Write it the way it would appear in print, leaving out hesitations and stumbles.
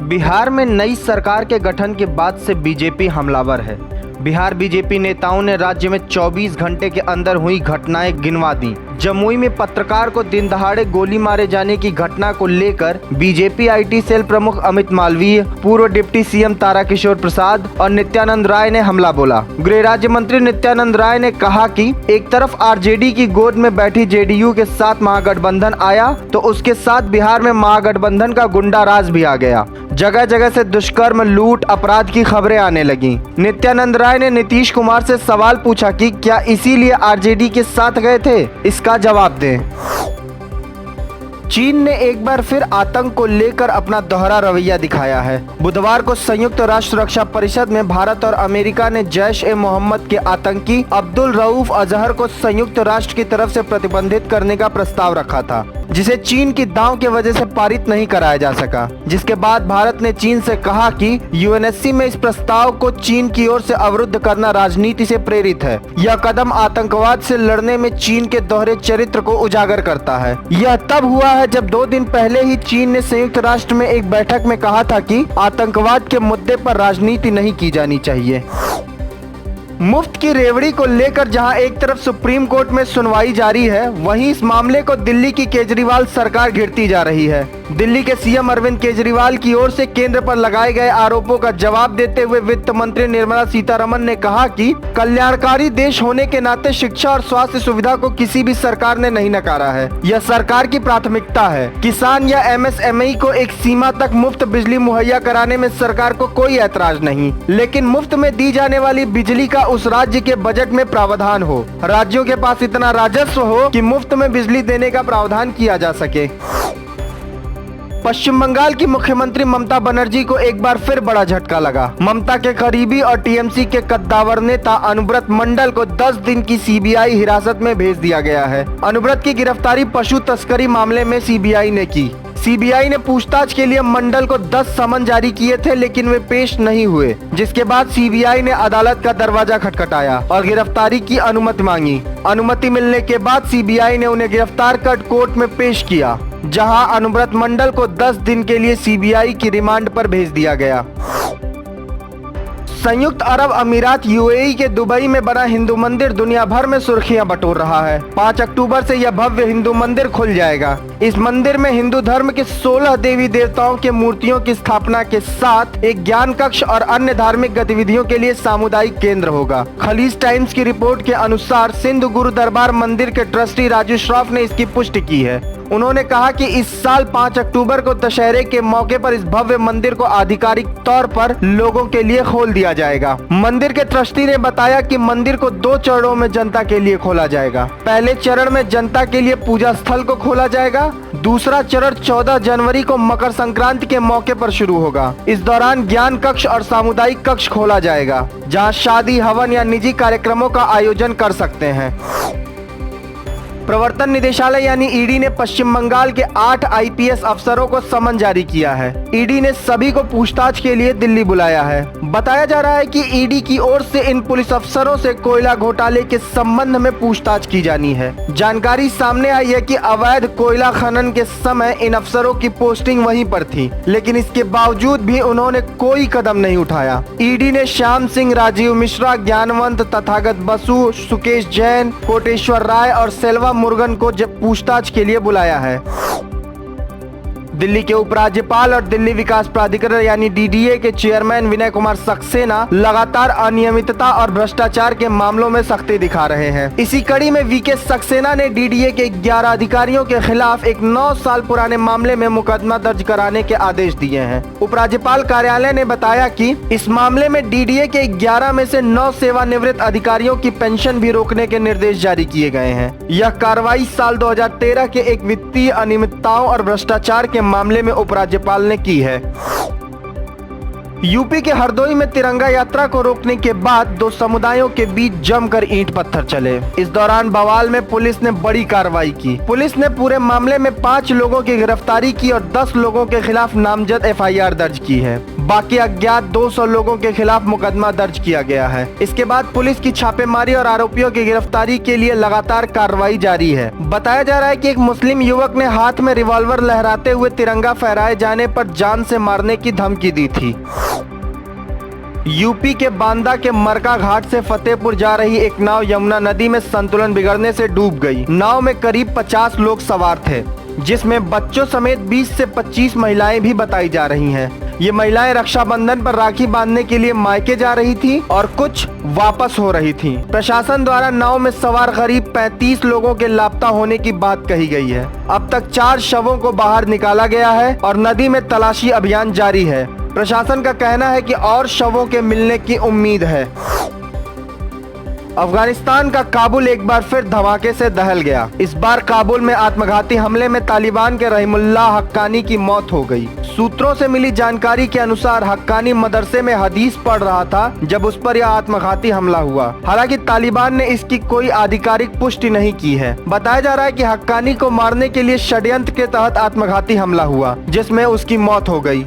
बिहार में नई सरकार के गठन के बाद से बीजेपी हमलावर है। बिहार बीजेपी नेताओं ने राज्य में 24 घंटे के अंदर हुई घटनाएं गिनवा दी। जमुई में पत्रकार को दिन दहाड़े गोली मारे जाने की घटना को लेकर बीजेपी आईटी सेल प्रमुख अमित मालवीय, पूर्व डिप्टी सीएम ताराकिशोर प्रसाद और नित्यानंद राय ने हमला बोला। गृह राज्य मंत्री नित्यानंद राय ने कहा कि एक तरफ आरजेडी की गोद में बैठी जेडीयू के साथ महागठबंधन आया तो उसके साथ बिहार में महागठबंधन का गुंडा राज भी आ गया। जगह जगह से दुष्कर्म, लूट, अपराध की खबरें आने लगी। नित्यानंद राय ने नीतीश कुमार से सवाल पूछा कि क्या इसीलिए आरजेडी के साथ गए थे? इसका जवाब दें। चीन ने एक बार फिर आतंक को लेकर अपना दोहरा रवैया दिखाया है। बुधवार को संयुक्त राष्ट्र सुरक्षा परिषद में भारत और अमेरिका ने जैश-ए-मोहम्मद के आतंकी अब्दुल रऊफ अजहर को संयुक्त राष्ट्र की तरफ से प्रतिबंधित करने का प्रस्ताव रखा था, जिसे चीन की दांव की वजह से पारित नहीं कराया जा सका। जिसके बाद भारत ने चीन से कहा कि यूएनएससी में इस प्रस्ताव को चीन की ओर से अवरुद्ध करना राजनीति से प्रेरित है। यह कदम आतंकवाद से लड़ने में चीन के दोहरे चरित्र को उजागर करता है। यह तब हुआ है जब 2 दिन पहले ही चीन ने संयुक्त राष्ट्र में एक बैठक में कहा था कि आतंकवाद के मुद्दे पर राजनीति नहीं की जानी चाहिए। मुफ्त की रेवड़ी को लेकर जहां एक तरफ सुप्रीम कोर्ट में सुनवाई जारी है, वहीं इस मामले को दिल्ली की केजरीवाल सरकार घिरती जा रही है। दिल्ली के सीएम अरविंद केजरीवाल की ओर से केंद्र पर लगाए गए आरोपों का जवाब देते हुए वित्त मंत्री निर्मला सीतारमण ने कहा कि कल्याणकारी देश होने के नाते शिक्षा और स्वास्थ्य सुविधा को किसी भी सरकार ने नहीं नकारा है। यह सरकार की प्राथमिकता है। किसान या एमएसएमई को एक सीमा तक मुफ्त बिजली मुहैया कराने में सरकार को कोई ऐतराज नहीं, लेकिन मुफ्त में दी जाने वाली बिजली का उस राज्य के बजट में प्रावधान हो। राज्यों के पास इतना राजस्व हो कि मुफ्त में बिजली देने का प्रावधान किया जा सके। पश्चिम बंगाल की मुख्यमंत्री ममता बनर्जी को एक बार फिर बड़ा झटका लगा। ममता के करीबी और टीएमसी के कद्दावर नेता अनुव्रत मंडल को 10 दिन की सीबीआई हिरासत में भेज दिया गया है। अनुव्रत की गिरफ्तारी पशु तस्करी मामले में सीबीआई ने की। सीबीआई ने पूछताछ के लिए मंडल को 10 समन जारी किए थे, लेकिन वे पेश नहीं हुए, जिसके बाद सीबीआई ने अदालत का दरवाजा खटखटाया और गिरफ्तारी की अनुमति मांगी। अनुमति मिलने के बाद सीबीआई ने उन्हें गिरफ्तार कर कोर्ट में पेश किया, जहां अनुव्रत मंडल को 10 दिन के लिए सीबीआई की रिमांड पर भेज दिया गया। संयुक्त अरब अमीरात यूएई के दुबई में बना हिंदू मंदिर दुनिया भर में सुर्खियां बटोर रहा है। 5 अक्टूबर से यह भव्य हिंदू मंदिर खुल जाएगा। इस मंदिर में हिंदू धर्म के 16 देवी देवताओं के मूर्तियों की स्थापना के साथ एक ज्ञान कक्ष और अन्य धार्मिक गतिविधियों के लिए सामुदायिक केंद्र होगा। खलीज टाइम्स की रिपोर्ट के अनुसार सिंध गुरु दरबार मंदिर के ट्रस्टी राजू श्रॉफ ने इसकी पुष्टि की है। उन्होंने कहा कि इस साल 5 अक्टूबर को दशहरे के मौके पर इस भव्य मंदिर को आधिकारिक तौर पर लोगों के लिए खोल दिया जाएगा। मंदिर के ट्रस्टी ने बताया कि मंदिर को 2 चरणों में जनता के लिए खोला जाएगा। पहले चरण में जनता के लिए पूजा स्थल को खोला जाएगा। दूसरा चरण 14 जनवरी को मकर संक्रांति के मौके पर शुरू होगा। इस दौरान ज्ञान कक्ष और सामुदायिक कक्ष खोला जाएगा, जहाँ शादी, हवन या निजी कार्यक्रमों का आयोजन कर सकते हैं। प्रवर्तन निदेशालय यानी ईडी ने पश्चिम बंगाल के 8 आईपीएस अफसरों को समन जारी किया है। ईडी ने सभी को पूछताछ के लिए दिल्ली बुलाया है। बताया जा रहा है कि ईडी की ओर से इन पुलिस अफसरों से कोयला घोटाले के संबंध में पूछताछ की जानी है। जानकारी सामने आई है कि अवैध कोयला खनन के समय इन अफसरों की पोस्टिंग वहीं पर थी, लेकिन इसके बावजूद भी उन्होंने कोई कदम नहीं उठाया। ईडी ने श्याम सिंह, राजीव मिश्रा, ज्ञानवंत, तथागत बसु, सुकेश जैन, कोटेश्वर राय और सेल्वा मुरुगन को पूछताछ के लिए बुलाया है। दिल्ली के उपराज्यपाल और दिल्ली विकास प्राधिकरण यानी डीडीए के चेयरमैन विनय कुमार सक्सेना लगातार अनियमितता और भ्रष्टाचार के मामलों में सख्ती दिखा रहे हैं। इसी कड़ी में वीके सक्सेना ने डीडीए के 11 अधिकारियों के खिलाफ एक 9 साल पुराने मामले में मुकदमा दर्ज कराने के आदेश दिए हैं। उपराज्यपाल कार्यालय ने बताया कि इस मामले में डीडीए के 11 में से 9 सेवानिवृत्त अधिकारियों की पेंशन भी रोकने के निर्देश जारी किए गए हैं। यह कार्रवाई साल 2013 के एक वित्तीय अनियमितताओं और भ्रष्टाचार के मामले में उपराज्यपाल ने की है। यूपी के हरदोई में तिरंगा यात्रा को रोकने के बाद 2 समुदायों के बीच जमकर ईंट पत्थर चले। इस दौरान बवाल में पुलिस ने बड़ी कार्रवाई की। पुलिस ने पूरे मामले में 5 लोगों की गिरफ्तारी की और 10 लोगों के खिलाफ नामजद एफआईआर दर्ज की है। बाकी अज्ञात 200 लोगों के खिलाफ मुकदमा दर्ज किया गया है। इसके बाद पुलिस की छापेमारी और आरोपियों की गिरफ्तारी के लिए लगातार कार्रवाई जारी है। बताया जा रहा है कि एक मुस्लिम युवक ने हाथ में रिवॉल्वर लहराते हुए तिरंगा फहराए जाने पर जान से मारने की धमकी दी थी। यूपी के बांदा के मरका घाट से फतेहपुर जा रही एक नाव यमुना नदी में संतुलन बिगड़ने से डूब गई। नाव में करीब 50 लोग सवार थे, जिसमें बच्चों समेत 20 से 25 महिलाएं भी बताई जा रही हैं। ये महिलाएं रक्षाबंधन पर राखी बांधने के लिए मायके जा रही थी और कुछ वापस हो रही थी। प्रशासन द्वारा नाव में सवार करीब 35 लोगों के लापता होने की बात कही गई है। अब तक 4 शवों को बाहर निकाला गया है और नदी में तलाशी अभियान जारी है। प्रशासन का कहना है कि और शवों के मिलने की उम्मीद है। अफगानिस्तान का काबुल एक बार फिर धमाके से दहल गया। इस बार काबुल में आत्मघाती हमले में तालिबान के रहीमुल्लाह हक्कानी की मौत हो गई। सूत्रों से मिली जानकारी के अनुसार हक्कानी मदरसे में हदीस पढ़ रहा था जब उस पर यह आत्मघाती हमला हुआ। हालांकि तालिबान ने इसकी कोई आधिकारिक पुष्टि नहीं की है। बताया जा रहा है कि हक्कानी को मारने के लिए षड्यंत्र के तहत आत्मघाती हमला हुआ, जिसमें उसकी मौत हो गई।